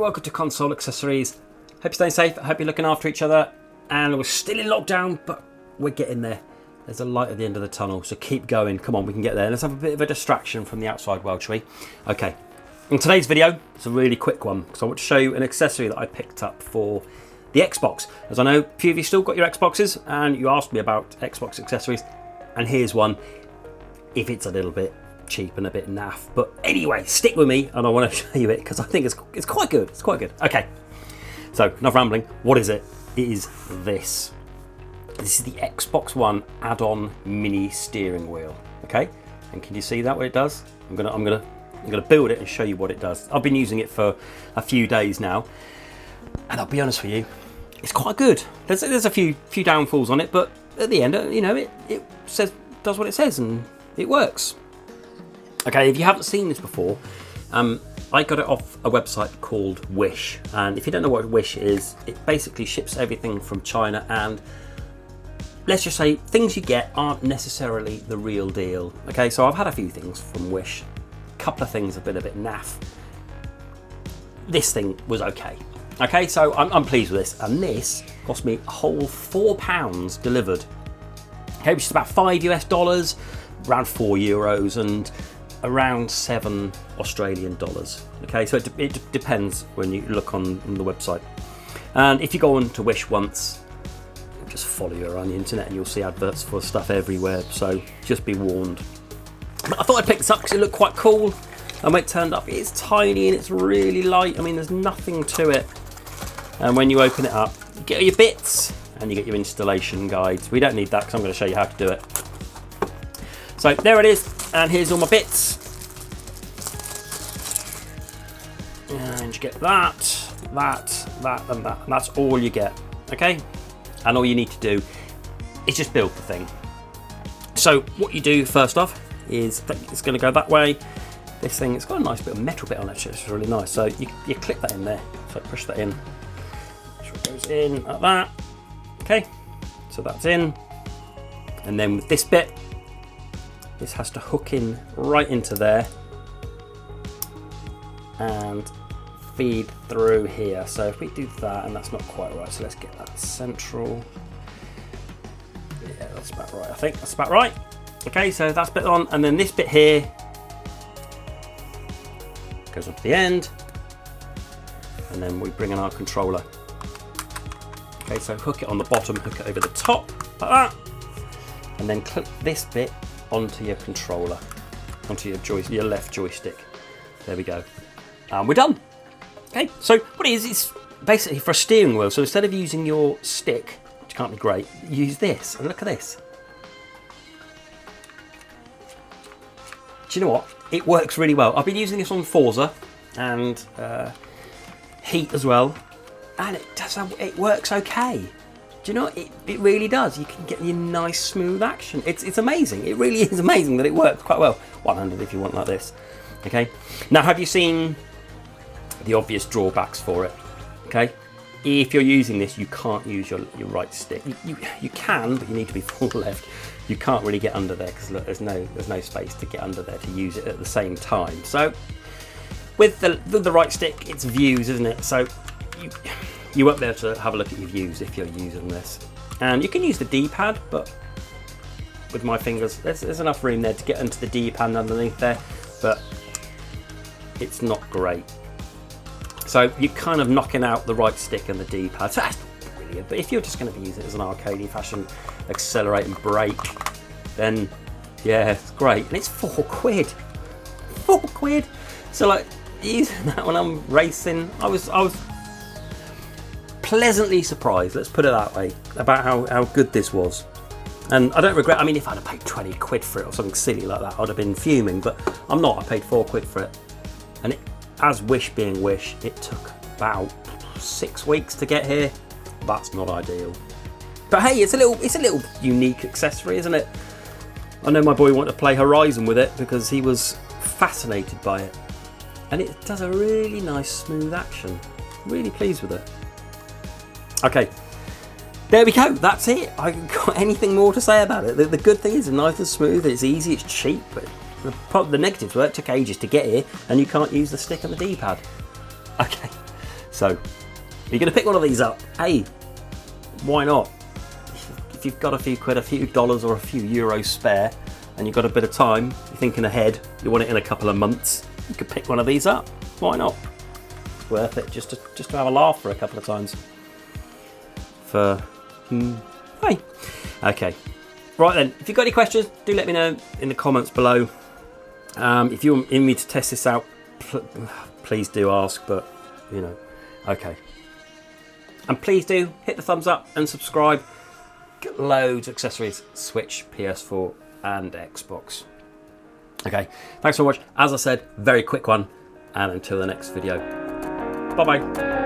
welcome to Console Accessories. Hope you're staying safe, hope you're looking after each other, and we're still in lockdown, but we're getting there. There's a light at the end of the tunnel, so keep going. Come on, we can get there. Let's have a bit of a distraction from the outside world, shall we? Okay, in today's video, it's a really quick one, because I want to show you an accessory that I picked up for the Xbox. As I know, a few of you still got your Xboxes, and you asked me about Xbox accessories, and here's one, if it's a little bit cheap and a bit naff. But anyway, stick with me and I want to show you it because I think it's quite good. It's quite good. Okay, so enough rambling. What is it? It is this. This is the Xbox One add-on mini steering wheel. Okay, and can you see that what it does? I'm gonna build it and show you what it does. I've been using it for a few days now, and I'll be honest with you, it's quite good. There's a few downfalls on it, but at the end, you know, it does what it says and it works. Okay, if you haven't seen this before, I got it off a website called Wish, and if you don't know what Wish is, it basically ships everything from China, and let's just say things you get aren't necessarily the real deal. Okay, so I've had a few things from Wish. A couple of things have been a bit naff. This thing was okay. Okay, so I'm pleased with this, and this cost me a whole £4 delivered. Okay, which is about $5 US, around €4, and around $7 Australian. Okay, so it depends when you look on the website. And if you go on to Wish once, just follow you around the internet and you'll see adverts for stuff everywhere, so just be warned. But I thought I'd pick this up because it looked quite cool, and when it turned up, it's tiny and it's really light. I mean, there's nothing to it, and when you open it up, you get your bits and you get your installation guides. We don't need that because I'm going to show you how to do it. So there it is, and here's all my bits. And you get that, and that, and that's all you get, okay? And all you need to do is just build the thing. So what you do first off is, it's going to go that way. This thing, it's got a nice bit of metal bit on it, it's really nice. So you clip that in there, so push that in. Sure it goes in like that, okay? So that's in. And then with this bit, this has to hook in right into there and feed through here. So if we do that, and that's not quite right, so let's get that central. Yeah, that's about right, I think that's about right. Okay, so that's bit on, and then this bit here goes up to the end, and then we bring in our controller. Okay, so hook it on the bottom, hook it over the top like that, and then clip this bit onto your controller, onto your left joystick. There we go. And we're done. Okay, so what it is, it's basically for a steering wheel. So instead of using your stick, which can't be great, use this. And look at this. Do you know what? It works really well. I've been using this on Forza and Heat as well, and it works okay. Do you know, it really does. You can get your nice smooth action. It's amazing. It really is amazing that it works quite well. 100 if you want like this. Okay. Now, have you seen the obvious drawbacks for it? Okay. If you're using this, you can't use your right stick. You can, but you need to be full left. You can't really get under there because look, there's no space to get under there to use it at the same time. So with the right stick, it's views, isn't it? So you won't be able to have a look at your views if you're using this. And you can use the D-pad, but with my fingers, there's enough room there to get into the D-pad underneath there, but it's not great. So you're kind of knocking out the right stick and the D-pad. So that's brilliant. But if you're just going to be using it as an arcadey fashion, accelerate and brake, then yeah, it's great. And it's £4. £4. So like using that when I'm racing, I was pleasantly surprised, let's put it that way, about how good this was. And I don't regret. I mean, if I'd have paid 20 quid for it or something silly like that, I'd have been fuming, but I'm not. I paid £4 for it, and it, as Wish being Wish, it took about 6 weeks to get here. That's not ideal, but hey, it's a little unique accessory, isn't it? I know my boy wanted to play Horizon with it because he was fascinated by it, and it does a really nice smooth action. Really pleased with it. Okay, there we go, that's it. I haven't got anything more to say about it. The good thing is it's nice and smooth, it's easy, it's cheap, but the negatives were it took ages to get here and you can't use the stick and the D-pad. Okay, So you're going to pick one of these up. Hey, why not? If you've got a few quid, a few dollars or a few euros spare, and you've got a bit of time, you're thinking ahead, you want it in a couple of months, you could pick one of these up. Why not? It's worth it just to have a laugh for a couple of times. Hey. Okay. Right then, if you've got any questions, do let me know in the comments below. If you want me to test this out, please do ask, but you know, okay. And please do hit the thumbs up and subscribe. Get loads of accessories, Switch, PS4 and Xbox. Okay, thanks for watching. As I said, very quick one, and until the next video, bye bye.